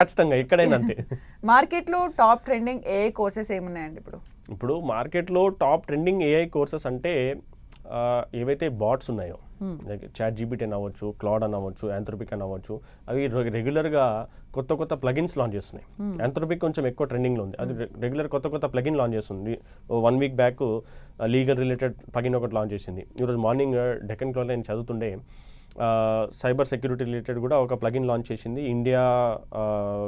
ఖచ్చితంగా ఎక్కడైనా అంతే. మార్కెట్లో టాప్ ట్రెండింగ్ ఏఐ కోర్సెస్ ఏమున్నాయండి ఇప్పుడు మార్కెట్లో టాప్ ట్రెండింగ్ ఏఐ కోర్సెస్ అంటే ఏవైతే బాట్స్ ఉన్నాయో, లైక్ చాట్ జీపీటీ అని అవ్వచ్చు, క్లౌడ్ అని అవ్వచ్చు, యాంథ్రోపిక్ అని అవ్వచ్చు, అవి రెగ్యులర్గా కొత్త కొత్త ప్లగిన్స్ లాంచ్ చేస్తున్నాయి. యాంథ్రోపిక్ కొంచెం ఎక్కువ ట్రెండింగ్లో ఉంది, అది రెగ్యులర్ కొత్త కొత్త ప్లగిన్ లాంచ్ చేస్తుంది. 1 week back legal related plugin ఒకటి లాంచ్ చేసింది. ఈరోజు మార్నింగ్ డెక్కన్ క్లాలో నేను చదువుతుండే సైబర్ సెక్యూరిటీ రిలేటెడ్ కూడా ఒక ప్లగిన్ లాంచ్ చేసింది. ఇండియా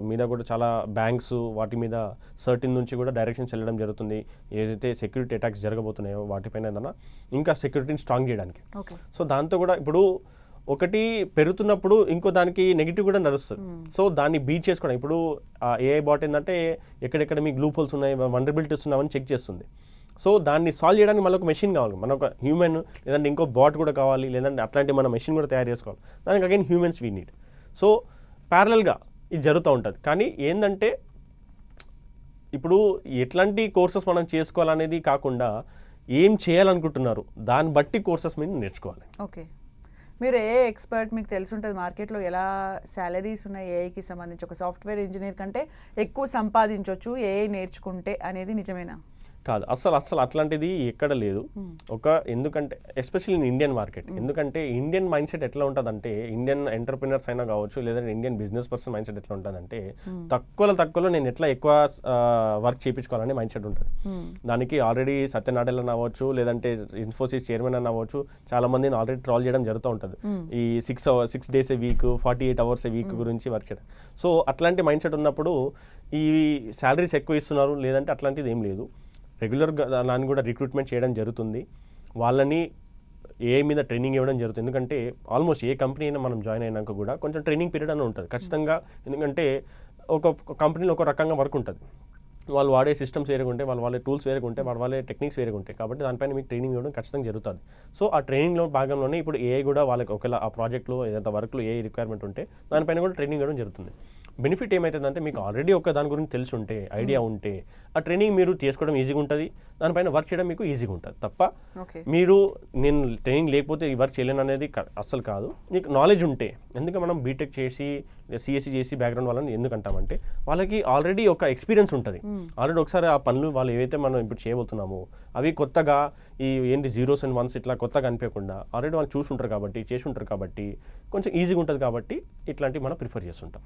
మీద కూడా చాలా బ్యాంక్స్ వాటి మీద సర్టిన్ నుంచి కూడా డైరెక్షన్స్ వెళ్ళడం జరుగుతుంది. ఏదైతే సెక్యూరిటీ అటాక్స్ జరగబోతున్నాయో వాటిపైన ఏదైనా ఇంకా సెక్యూరిటీని స్ట్రాంగ్ చేయడానికి. సో దాంతో కూడా ఇప్పుడు ఒకటి పెరుగుతున్నప్పుడు ఇంకో దానికి నెగిటివ్ కూడా నడుస్తుంది. సో దాన్ని బీట్ చేసుకోవడం, ఇప్పుడు ఏఐ బాట్ ఏంటంటే ఎక్కడెక్కడ మీకు లూప్ హోల్స్ ఉన్నాయి, వల్నరబిలిటీస్ ఉన్నాయని చెక్ చేస్తుంది. సో దాన్ని సాల్వ్ చేయడానికి మనకు మెషిన్ కావాలి, మన ఒక హ్యూమన్ లేదంటే ఇంకో బాట్ కూడా కావాలి, లేదంటే అట్లాంటి మన మెషిన్ కూడా తయారు చేసుకోవాలి. దానికి again humans we need. So ప్యారలల్గా ఇది జరుగుతూ ఉంటుంది. కానీ ఏంటంటే ఇప్పుడు ఎట్లాంటి కోర్సెస్ మనం చేసుకోవాలనేది కాకుండా ఏం చేయాలనుకుంటున్నారు దాన్ని బట్టి కోర్సెస్ మీద నేర్చుకోవాలి. ఓకే, మీరు ఏఐ ఎక్స్పర్ట్, మీకు తెలిసి ఉంటుంది మార్కెట్లో ఎలా శాలరీస్ ఉన్నాయి ఏఐకి సంబంధించి. ఒక సాఫ్ట్వేర్ ఇంజనీర్ కంటే ఎక్కువ సంపాదించవచ్చు ఏఐ నేర్చుకుంటే అనేది నిజమేనా? కాదు, అసలు అట్లాంటిది ఎక్కడ లేదు. ఎందుకంటే ఎస్పెషల్లీ ఇన్ ఇండియన్ మార్కెట్, ఎందుకంటే ఇండియన్ మైండ్ సెట్ ఎట్లా ఉంటుందంటే, ఇండియన్ ఎంటర్ప్రినర్స్ అయినా కావచ్చు, లేదంటే Indian business person mind set ఎట్లా ఉంటుందంటే, తక్కువలో నేను ఎట్లా ఎక్కువ వర్క్ చేయించుకోవాలని మైండ్ సెట్ ఉంటుంది. దానికి ఆల్రెడీ సత్యనాడెల్ అని అవ్వచ్చు, లేదంటే ఇన్ఫోసిస్ చైర్మన్ అని అవ్వచ్చు, చాలా మందిని ఆల్రెడీ ట్రాల్ చేయడం జరుగుతూ ఉంటుంది. ఈ 6 days a week, 48 hours a week గురించి వర్క్ చేయడం. సో అట్లాంటి మైండ్ సెట్ ఉన్నప్పుడు ఈ శాలరీస్ ఎక్కువ ఇస్తున్నారు లేదంటే అట్లాంటిది ఏం లేదు. రెగ్యులర్గా దాన్ని కూడా రిక్రూట్మెంట్ చేయడం జరుగుతుంది. వాళ్ళని ఏఐ మీద ట్రైనింగ్ ఇవ్వడం జరుగుతుంది. ఎందుకంటే ఆల్మోస్ట్ ఏ కంపెనీ అయినా మనం జాయిన్ అయినాక కూడా కొంచెం ట్రైనింగ్ పీరియడ్ అని ఉంటుంది ఖచ్చితంగా. ఎందుకంటే ఒక కంపెనీలో ఒక రకంగా వర్క్ ఉంటుంది, వాళ్ళు వాడే సిస్టమ్స్ వేరేగా ఉంటాయి, వాళ్ళు వాళ్ళే టూల్స్ వేరేగా ఉంటాయి, వాళ్ళే టెక్నిక్స్ వేరేగా ఉంటాయి. కాబట్టి దానిపైన మీకు ట్రైనింగ్ ఇవ్వడం ఖచ్చితంగా జరుగుతుంది. సో ఆ ట్రైనింగ్లో భాగంలోనే ఇప్పుడు ఏఐ కూడా వాళ్ళకి ఒకవేళ ఆ ప్రాజెక్ట్లో ఏదైనా వర్క్లో ఏఐ రిక్వైర్మెంట్ ఉంటే దానిపైన కూడా ట్రైనింగ్ ఇవ్వడం జరుగుతుంది. బెనిఫిట్ ఏమవుతుందంటే, మీకు ఆల్రెడీ ఒక దాని గురించి తెలిసి ఉంటే, ఐడియా ఉంటే, ఆ ట్రైనింగ్ మీరు చేసుకోవడం ఈజీగా ఉంటుంది, దానిపైన వర్క్ చేయడం మీకు ఈజీగా ఉంటుంది. తప్ప మీరు నేను ట్రైనింగ్ లేకపోతే ఈ వర్క్ చేయలేను అనేది అస్సలు కాదు. మీకు నాలెడ్జ్ ఉంటే, ఎందుకంటే మనం బీటెక్ చేసి సిఎస్సి చేసి బ్యాక్గ్రౌండ్ వాళ్ళని ఎందుకంటామంటే, వాళ్ళకి ఆల్రెడీ ఒక ఎక్స్పీరియన్స్ ఉంటుంది. ఆల్రెడీ ఒకసారి ఆ పనులు వాళ్ళు ఏవైతే మనం ఇప్పుడు చేయబోతున్నామో అవి కొత్తగా ఈ ఏంటి 0s and 1s ఇట్లా కొత్తగా అనిపించకుండా ఆల్రెడీ వాళ్ళు చూసి ఉంటారు కాబట్టి, చేసి ఉంటారు కాబట్టి కొంచెం ఈజీగా ఉంటుంది. కాబట్టి ఇట్లాంటివి మనం ప్రిఫర్ చేస్తుంటాం.